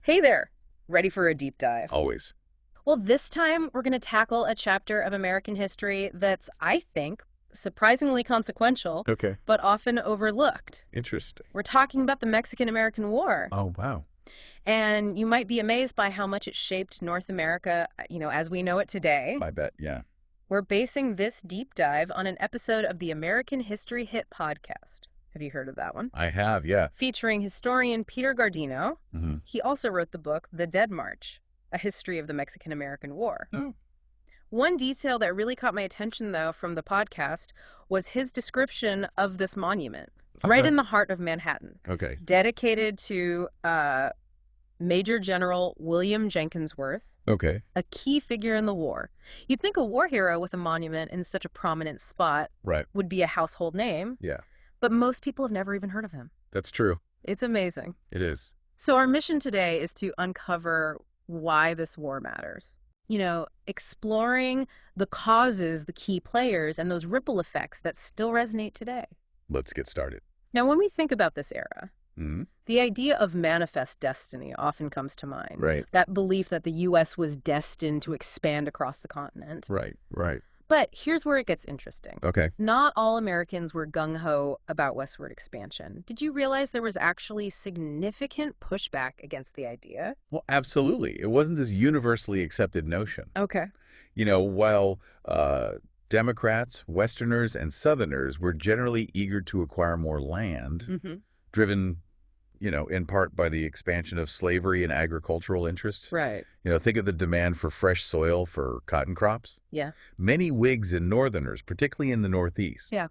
Hey there! Ready for a deep dive? Always. Well, this time we're going to tackle a chapter of American history that's, I think, surprisingly consequential, Okay. but often overlooked. Interesting. We're talking about the Mexican-American War. Oh, wow. And you might be amazed by how much it shaped North America, as we know it today. I bet, yeah. We're basing this deep dive on an episode of the American History Hit podcast. Have you heard of that one? I have, yeah. Featuring historian Peter Gardino. Mm-hmm. He also wrote the book The Dead March, A History of the Mexican-American War. Oh. One detail that really caught my attention, though, from the podcast was his description of this monument, right Okay. in the heart of Manhattan, Okay. dedicated to Major General William Jenkins Worth, Okay. a key figure in the war. You'd think a war hero with a monument in such a prominent spot Right. would be a household name, Yeah. but most people have never even heard of him. That's true. It's amazing. It is. So our mission today is to uncover why this war matters. Exploring the causes, the key players, and those ripple effects that still resonate today. Let's get started. Now, when we think about this era, Mm-hmm. the idea of manifest destiny often comes to mind. Right. That belief that the U.S. was destined to expand across the continent. Right. Right. But here's where it gets interesting. Okay. Not all Americans were gung-ho about westward expansion. Did you realize there was actually significant pushback against the idea? Well, absolutely. It wasn't this universally accepted notion. Okay. While Democrats, Westerners, and Southerners were generally eager to acquire more land, Mm-hmm. driven, in part by the expansion of slavery and agricultural interests. Right. Think of the demand for fresh soil for cotton crops. Yeah. Many Whigs and Northerners, particularly in the Northeast, Yeah.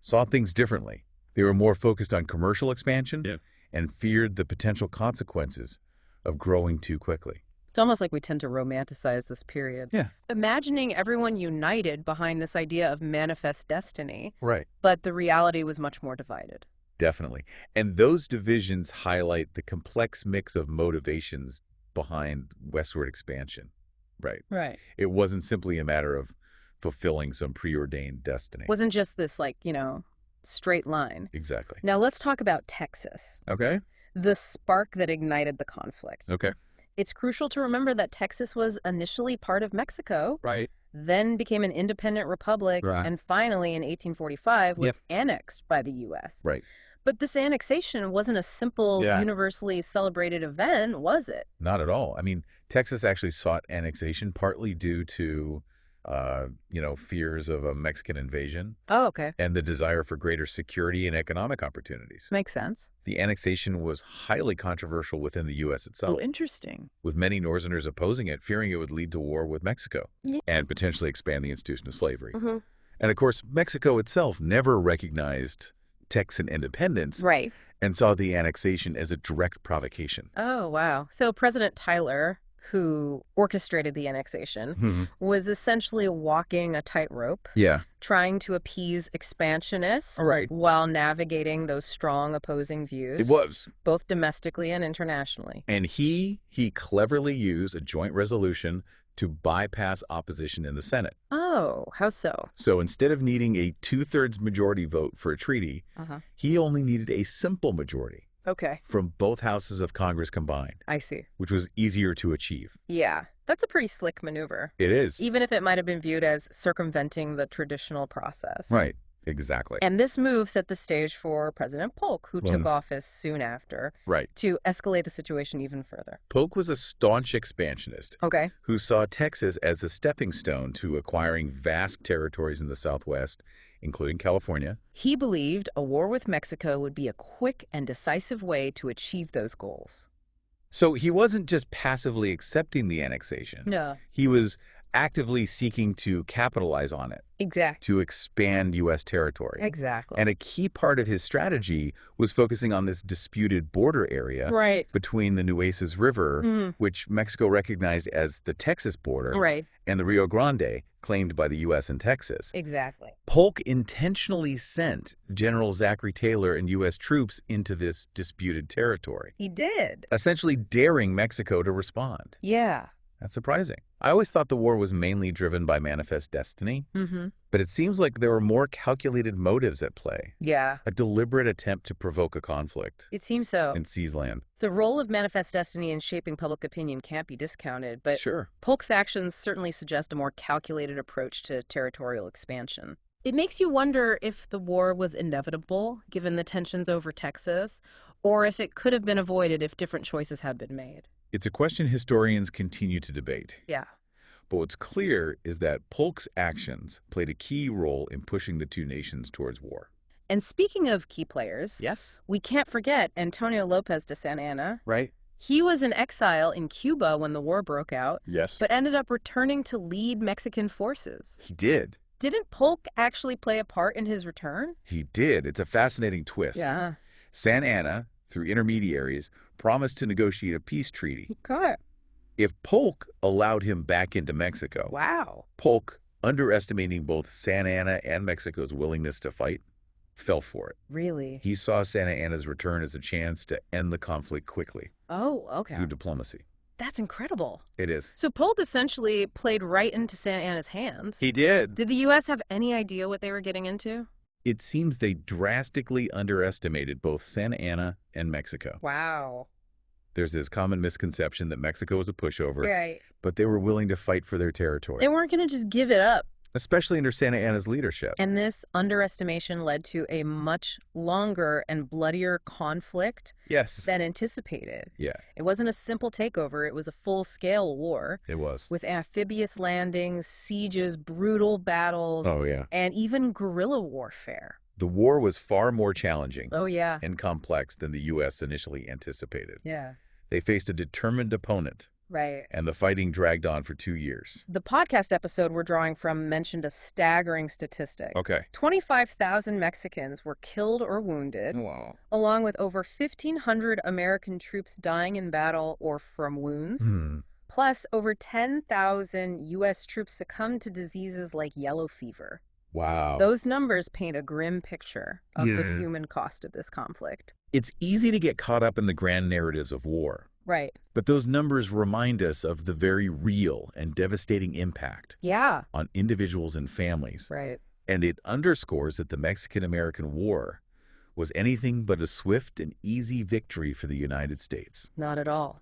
saw things differently. They were more focused on commercial expansion Yeah. and feared the potential consequences of growing too quickly. It's almost like we tend to romanticize this period. Yeah. Imagining everyone united behind this idea of manifest destiny, Right. but the reality was much more divided. Definitely. And those divisions highlight the complex mix of motivations behind westward expansion. Right. Right. It wasn't simply a matter of fulfilling some preordained destiny. Wasn't just this, straight line. Exactly. Now let's talk about Texas, Okay. the spark that ignited the conflict. Okay. It's crucial to remember that Texas was initially part of Mexico, Right. then became an independent republic, Right. and finally in 1845 was annexed by the U.S. Right. But this annexation wasn't a simple, Yeah. universally celebrated event, was it? Not at all. I mean, Texas actually sought annexation partly due to, fears of a Mexican invasion Oh, okay. and the desire for greater security and economic opportunities. Makes sense. The annexation was highly controversial within the U.S. itself, Interesting. with many Northerners opposing it, fearing it would lead to war with Mexico Yeah. and potentially expand the institution of slavery. Mm-hmm. And of course, Mexico itself never recognized Texan independence Right. and saw the annexation as a direct provocation. Oh, wow. So President Tyler, who orchestrated the annexation, was essentially walking a tightrope, Yeah. trying to appease expansionists All right. while navigating those strong opposing views, It was. both domestically and internationally. And he cleverly used a joint resolution to bypass opposition in the Senate. Oh, how so? So instead of needing a two-thirds majority vote for a treaty, Uh-huh. he only needed a simple majority Okay, from both houses of Congress combined, I see. which was easier to achieve. Yeah, that's a pretty slick maneuver, It is. even if it might have been viewed as circumventing the traditional process. Right. Exactly. And this move set the stage for President Polk, who took office soon after, Right. to escalate the situation even further. Polk was a staunch expansionist Okay. who saw Texas as a stepping stone to acquiring vast territories in the Southwest, including California. He believed a war with Mexico would be a quick and decisive way to achieve those goals. So he wasn't just passively accepting the annexation. No. He was actively seeking to capitalize on it, Exactly. to expand U.S. territory. Exactly. And a key part of his strategy was focusing on this disputed border area Right. between the Nueces River, Mhm. which Mexico recognized as the Texas border, Right. and the Rio Grande, claimed by the U.S. and Texas. Exactly. Polk intentionally sent General Zachary Taylor and U.S. troops into this disputed territory, He did. essentially daring Mexico to respond. Yeah. That's surprising. I always thought the war was mainly driven by manifest destiny, Mm-hmm. but it seems like there were more calculated motives at play. Yeah, A deliberate attempt to provoke a conflict it seems so. and seize land. The role of manifest destiny in shaping public opinion can't be discounted, but Sure. Polk's actions certainly suggest a more calculated approach to territorial expansion. It makes you wonder if the war was inevitable, given the tensions over Texas, or if it could have been avoided if different choices had been made. It's a question historians continue to debate. Yeah. But what's clear is that Polk's actions played a key role in pushing the two nations towards war. And speaking of key players, Yes. we can't forget Antonio Lopez de Santa Anna. Right? He was in exile in Cuba when the war broke out, Yes. but ended up returning to lead Mexican forces. He did. Didn't Polk actually play a part in his return? He did. It's a fascinating twist. Yeah. Santa Anna, through intermediaries, promised to negotiate a peace treaty. Okay. If Polk allowed him back into Mexico, Wow. Polk, underestimating both Santa Anna and Mexico's willingness to fight, fell for it. Really? He saw Santa Anna's return as a chance to end the conflict quickly Oh, okay. through diplomacy. That's incredible. It is. So Polk essentially played right into Santa Anna's hands. He did. Did the U.S. have any idea what they were getting into? It seems they drastically underestimated both Santa Anna and Mexico. Wow. There's this common misconception that Mexico was a pushover, Right. but they were willing to fight for their territory, They weren't going to just give it up. especially under Santa Anna's leadership. And this underestimation led to a much longer and bloodier conflict Yes. than anticipated. Yeah, It wasn't a simple takeover, it was a full-scale war it was. with amphibious landings, sieges, brutal battles, Oh, yeah. and even guerrilla warfare. The war was far more challenging Oh, yeah. and complex than the U.S. initially anticipated. Yeah. They faced a determined opponent, Right. and the fighting dragged on for 2 years. The podcast episode we're drawing from mentioned a staggering statistic. Okay. 25,000 Mexicans were killed or wounded, Wow. along with over 1,500 American troops dying in battle or from wounds. Plus, over 10,000 U.S. troops succumbed to diseases like yellow fever. Wow. Those numbers paint a grim picture of the Yeah. human cost of this conflict. It's easy to get caught up in the grand narratives of war, Right. but those numbers remind us of the very real and devastating impact Yeah. on individuals and families. Right. And it underscores that the Mexican-American War was anything but a swift and easy victory for the United States. Not at all.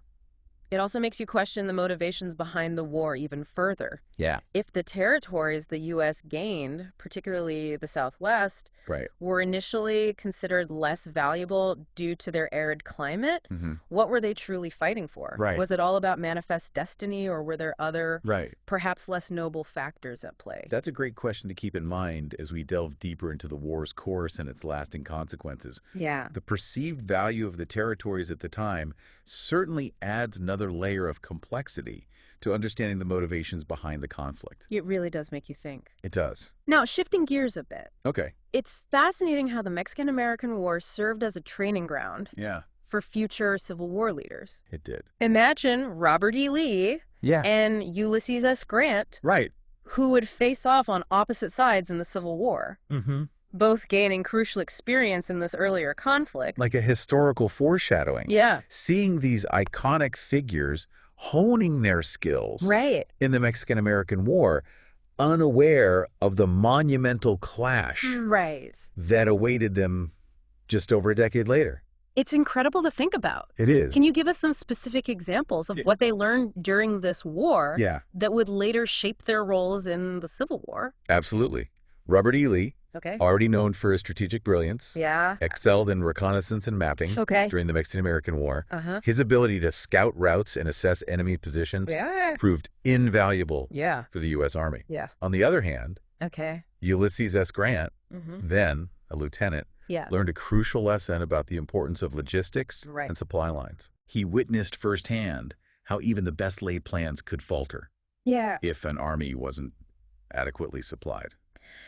It also makes you question the motivations behind the war even further. Yeah. If the territories the U.S. gained, particularly the Southwest, Right. were initially considered less valuable due to their arid climate, Mm-hmm. what were they truly fighting for? Right. Was it all about manifest destiny, or were there other, Right. perhaps less noble factors at play? That's a great question to keep in mind as we delve deeper into the war's course and its lasting consequences. Yeah. The perceived value of the territories at the time certainly adds another layer of complexity to understanding the motivations behind the conflict. It really does make you think. It does. Now, shifting gears a bit, Okay. it's fascinating how the Mexican-American War served as a training ground Yeah, for future Civil War leaders. it did. Imagine Robert E. Lee Yeah. and Ulysses S. Grant, Right. who would face off on opposite sides in the Civil War, Mm-hmm. both gaining crucial experience in this earlier conflict. Like a historical foreshadowing. Yeah. Seeing these iconic figures honing their skills Right. in the Mexican-American War, unaware of the monumental clash Right. that awaited them just over a decade later. It's incredible to think about. It is. Can you give us some specific examples of what they learned during this war Yeah, that would later shape their roles in the Civil War? absolutely. Robert E. Lee, Okay. already known for his strategic brilliance, Yeah. excelled in reconnaissance and mapping Okay. during the Mexican-American War. Uh-huh. His ability to scout routes and assess enemy positions Yeah. proved invaluable Yeah. for the U.S. Army. Yeah. On the other hand, Okay. Ulysses S. Grant, Mm-hmm. then a lieutenant, Yeah. learned a crucial lesson about the importance of logistics Right. and supply lines. He witnessed firsthand how even the best laid plans could falter Yeah. if an army wasn't adequately supplied.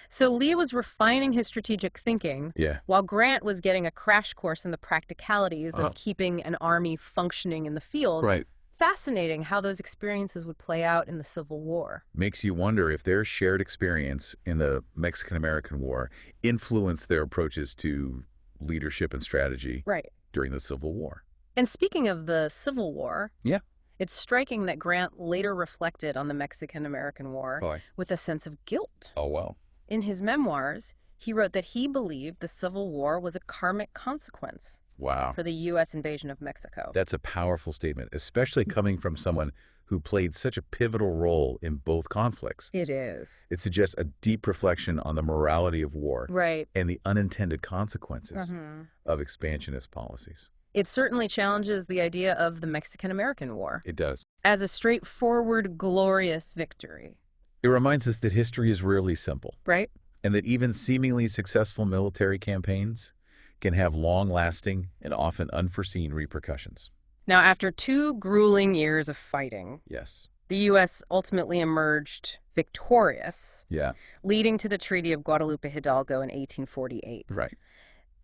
So Lee was refining his strategic thinking Yeah. while Grant was getting a crash course in the practicalities Uh-huh. of keeping an army functioning in the field. Right. Fascinating how those experiences would play out in the Civil War. Makes you wonder if their shared experience in the Mexican-American War influenced their approaches to leadership and strategy Right. during the Civil War. And speaking of the Civil War, Yeah. It's striking that Grant later reflected on the Mexican-American War Boy. with a sense of guilt. Oh, well. In his memoirs, he wrote that he believed the Civil War was a karmic consequence Wow. for the U.S. invasion of Mexico. That's a powerful statement, especially coming from someone who played such a pivotal role in both conflicts. It is. It suggests a deep reflection on the morality of war Right. and the unintended consequences of expansionist policies. It certainly challenges the idea of the Mexican-American War It does. as a straightforward, glorious victory. It reminds us that history is rarely simple, Right? and that even seemingly successful military campaigns can have long-lasting and often unforeseen repercussions. Now, after 2 grueling years of fighting, Yes. the U.S. ultimately emerged victorious, Yeah. leading to the Treaty of Guadalupe Hidalgo in 1848. Right.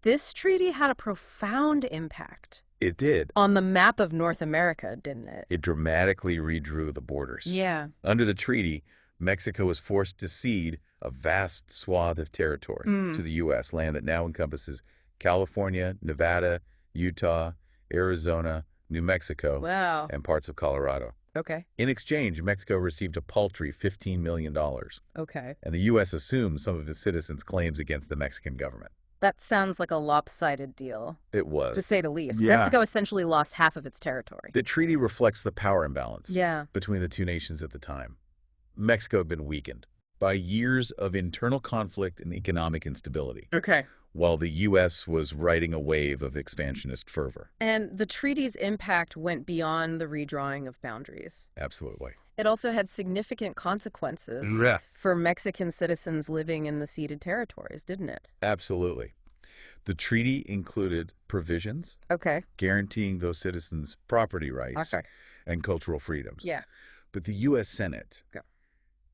This treaty had a profound impact It did. on the map of North America, didn't it? It dramatically redrew the borders. Yeah. Under the treaty, Mexico was forced to cede a vast swath of territory to the U.S., land that now encompasses California, Nevada, Utah, Arizona, New Mexico, Wow. and parts of Colorado. Okay. In exchange, Mexico received a paltry $15 million, Okay. and the U.S. assumed some of its citizens' claims against the Mexican government. That sounds like a lopsided deal, It was. to say the least. Yeah. Mexico essentially lost half of its territory. The treaty reflects the power imbalance Yeah. between the two nations at the time. Mexico had been weakened by years of internal conflict and economic instability, Okay. while the U.S. was riding a wave of expansionist fervor. And the treaty's impact went beyond the redrawing of boundaries. Absolutely. It also had significant consequences Yeah. for Mexican citizens living in the ceded territories, didn't it? Absolutely. The treaty included provisions Okay. guaranteeing those citizens' property rights Okay. and cultural freedoms. Yeah. But the U.S. Senate, Okay.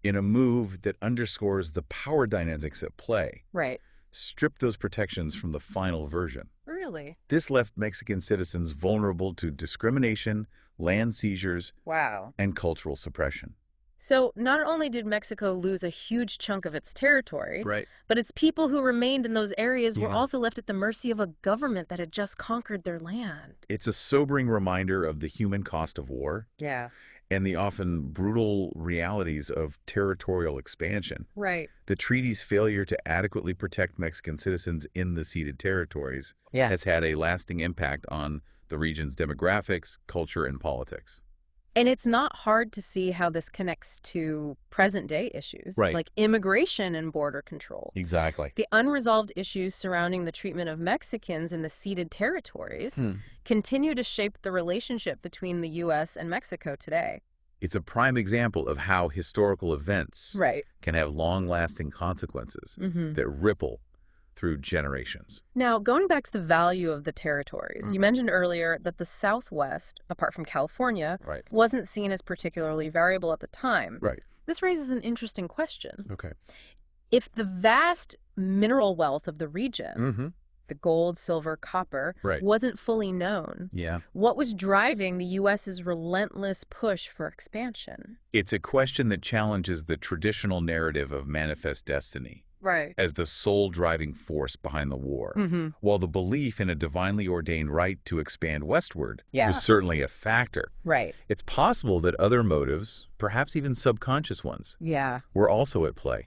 in a move that underscores the power dynamics at play, Right. stripped those protections from the final version. Really? This left Mexican citizens vulnerable to discrimination, land seizures, Wow. and cultural suppression. So not only did Mexico lose a huge chunk of its territory, Right. but its people who remained in those areas were Yeah. also left at the mercy of a government that had just conquered their land. It's a sobering reminder of the human cost of war Yeah. and the often brutal realities of territorial expansion. Right. The treaty's failure to adequately protect Mexican citizens in the ceded territories Yeah. has had a lasting impact on the region's demographics, culture, and politics. And it's not hard to see how this connects to present-day issues, Right. like immigration and border control. Exactly. The unresolved issues surrounding the treatment of Mexicans in the ceded territories continue to shape the relationship between the U.S. and Mexico today. It's a prime example of how historical events Right. can have long-lasting consequences that ripple through generations. Now, going back to the value of the territories, you mentioned earlier that the Southwest, apart from California, Right. wasn't seen as particularly valuable at the time. Right. This raises an interesting question. Okay. If the vast mineral wealth of the region, the gold, silver, copper, Right. wasn't fully known, Yeah. what was driving the U.S.'s relentless push for expansion? It's a question that challenges the traditional narrative of manifest destiny Right. as the sole driving force behind the war. While the belief in a divinely ordained right to expand westward Yeah. was certainly a factor, Right. it's possible that other motives, perhaps even subconscious ones, Yeah. were also at play.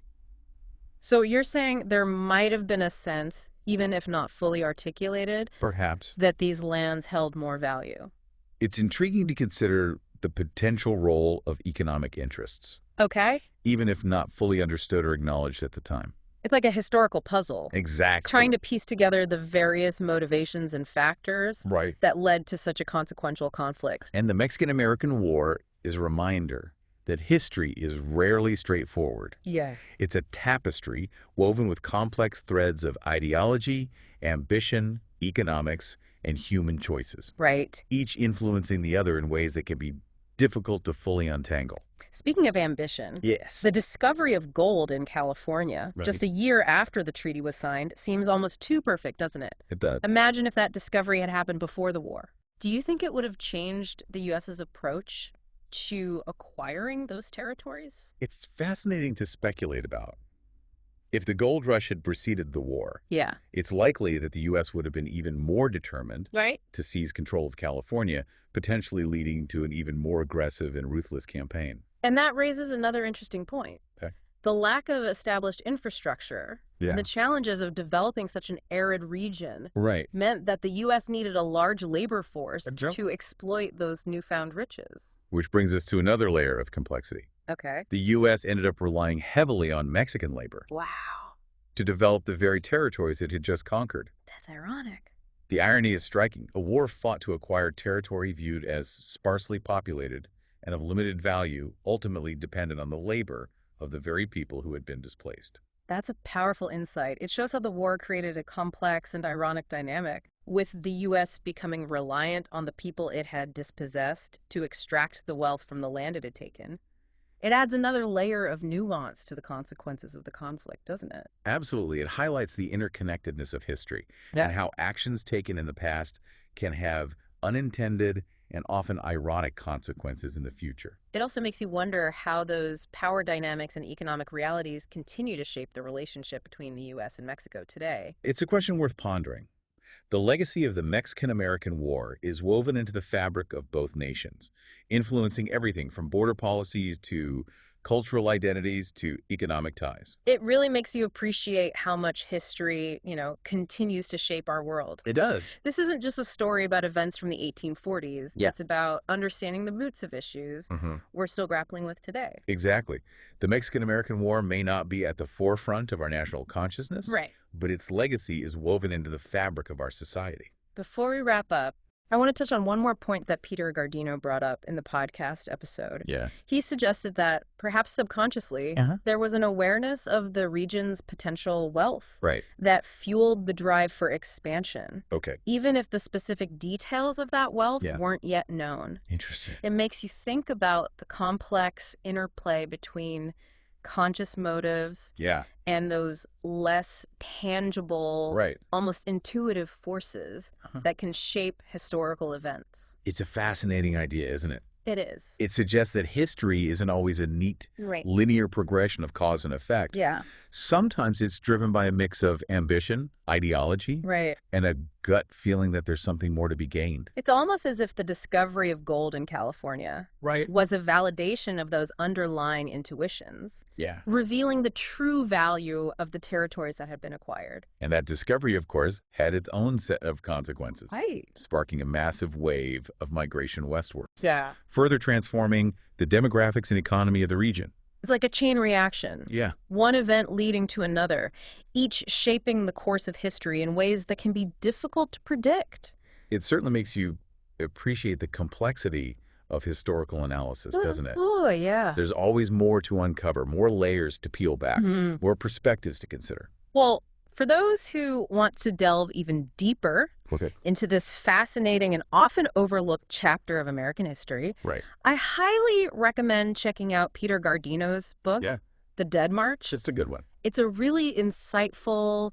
So you're saying there might have been a sense, even if not fully articulated, Perhaps. that these lands held more value. It's intriguing to consider the potential role of economic interests, Okay? even if not fully understood or acknowledged at the time. It's like a historical puzzle, Exactly. trying to piece together the various motivations and factors Right. that led to such a consequential conflict. And the Mexican-American War is a reminder that history is rarely straightforward. Yeah. It's a tapestry woven with complex threads of ideology, ambition, economics, and human choices, Right. each influencing the other in ways that can be difficult to fully untangle. Speaking of ambition, Yes. the discovery of gold in California, Right. just a year after the treaty was signed, seems almost too perfect, doesn't it? It does. Imagine if that discovery had happened before the war. Do you think it would have changed the U.S.'s approach to acquiring those territories? It's fascinating to speculate about. If the gold rush had preceded the war, Yeah. it's likely that the U.S. would have been even more determined Right? to seize control of California, potentially leading to an even more aggressive and ruthless campaign. And that raises another interesting point. Okay. The lack of established infrastructure Yeah. and the challenges of developing such an arid region Right. meant that the U.S. needed a large labor force A joke. to exploit those newfound riches. Which brings us to another layer of complexity. Okay. The U.S. ended up relying heavily on Mexican labor Wow. to develop the very territories it had just conquered. That's ironic. The irony is striking. A war fought to acquire territory viewed as sparsely populated and of limited value, ultimately dependent on the labor of the very people who had been displaced. That's a powerful insight. It shows how the war created a complex and ironic dynamic, with the U.S. becoming reliant on the people it had dispossessed to extract the wealth from the land it had taken. It adds another layer of nuance to the consequences of the conflict, doesn't it? Absolutely. It highlights the interconnectedness of history and how actions taken in the past can have unintended and often ironic consequences in the future. It also makes you wonder how those power dynamics and economic realities continue to shape the relationship between the U.S. and Mexico today. It's a question worth pondering. The legacy of the Mexican-American War is woven into the fabric of both nations, influencing everything from border policies to cultural identities to economic ties. It really makes you appreciate how much history, continues to shape our world. It does. This isn't just a story about events from the 1840s. Yeah. It's about understanding the roots of issues we're still grappling with today. Exactly. The Mexican-American War may not be at the forefront of our national consciousness, Right. but its legacy is woven into the fabric of our society. Before we wrap up, I want to touch on one more point that Peter Gardino brought up in the podcast episode. Yeah. He suggested that, perhaps subconsciously, there was an awareness of the region's potential wealth Right. that fueled the drive for expansion, Okay. even if the specific details of that wealth weren't yet known. Interesting. It makes you think about the complex interplay between conscious motives Yeah. and those less tangible, Right. almost intuitive forces that can shape historical events. It's a fascinating idea, isn't it? It is. It suggests that history isn't always a neat, Right. linear progression of cause and effect. Yeah. Sometimes it's driven by a mix of ambition, ideology, Right. and a gut feeling that there's something more to be gained. It's almost as if the discovery of gold in California Right. was a validation of those underlying intuitions, Yeah. revealing the true value of the territories that had been acquired. And that discovery, of course, had its own set of consequences, Right. sparking a massive wave of migration westward, Yeah. further transforming the demographics and economy of the region. It's like a chain reaction. Yeah. One event leading to another, each shaping the course of history in ways that can be difficult to predict. It certainly makes you appreciate the complexity of historical analysis, doesn't it? Oh, yeah. There's always more to uncover, more layers to peel back, more perspectives to consider. Well, for those who want to delve even deeper Okay. into this fascinating and often overlooked chapter of American history, Right. I highly recommend checking out Peter Gardino's book, Yeah. The Dead March. It's a good one. It's a really insightful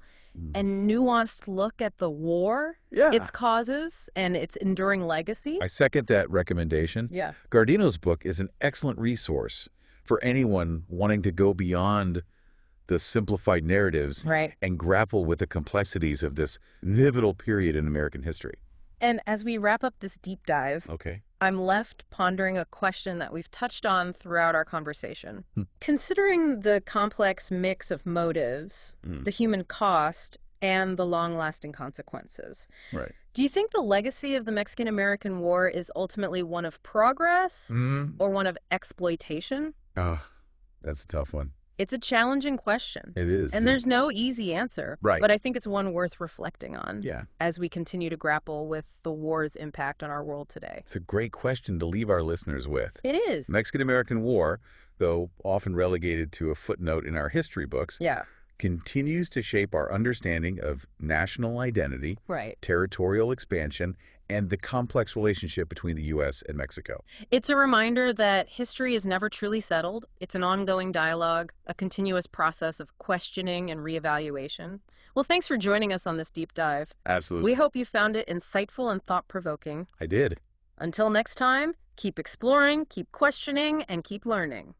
and nuanced look at the war, Yeah. its causes, and its enduring legacy. I second that recommendation. Yeah. Gardino's book is an excellent resource for anyone wanting to go beyond the simplified narratives Right. and grapple with the complexities of this pivotal period in American history. And as we wrap up this deep dive, Okay. I'm left pondering a question that we've touched on throughout our conversation. Considering the complex mix of motives, the human cost, and the long-lasting consequences, Right. do you think the legacy of the Mexican-American War is ultimately one of progress or one of exploitation? Oh, that's a tough one. It's a challenging question. It is. And there's no easy answer. Right. But I think it's one worth reflecting on Yeah. as we continue to grapple with the war's impact on our world today. It's a great question to leave our listeners with. It is. Mexican-American War, though often relegated to a footnote in our history books, Yeah. continues to shape our understanding of national identity, Right. territorial expansion, and the complex relationship between the U.S. and Mexico. It's a reminder that history is never truly settled. It's an ongoing dialogue, a continuous process of questioning and reevaluation. Well, thanks for joining us on this deep dive. Absolutely. We hope you found it insightful and thought-provoking. I did. Until next time, keep exploring, keep questioning, and keep learning.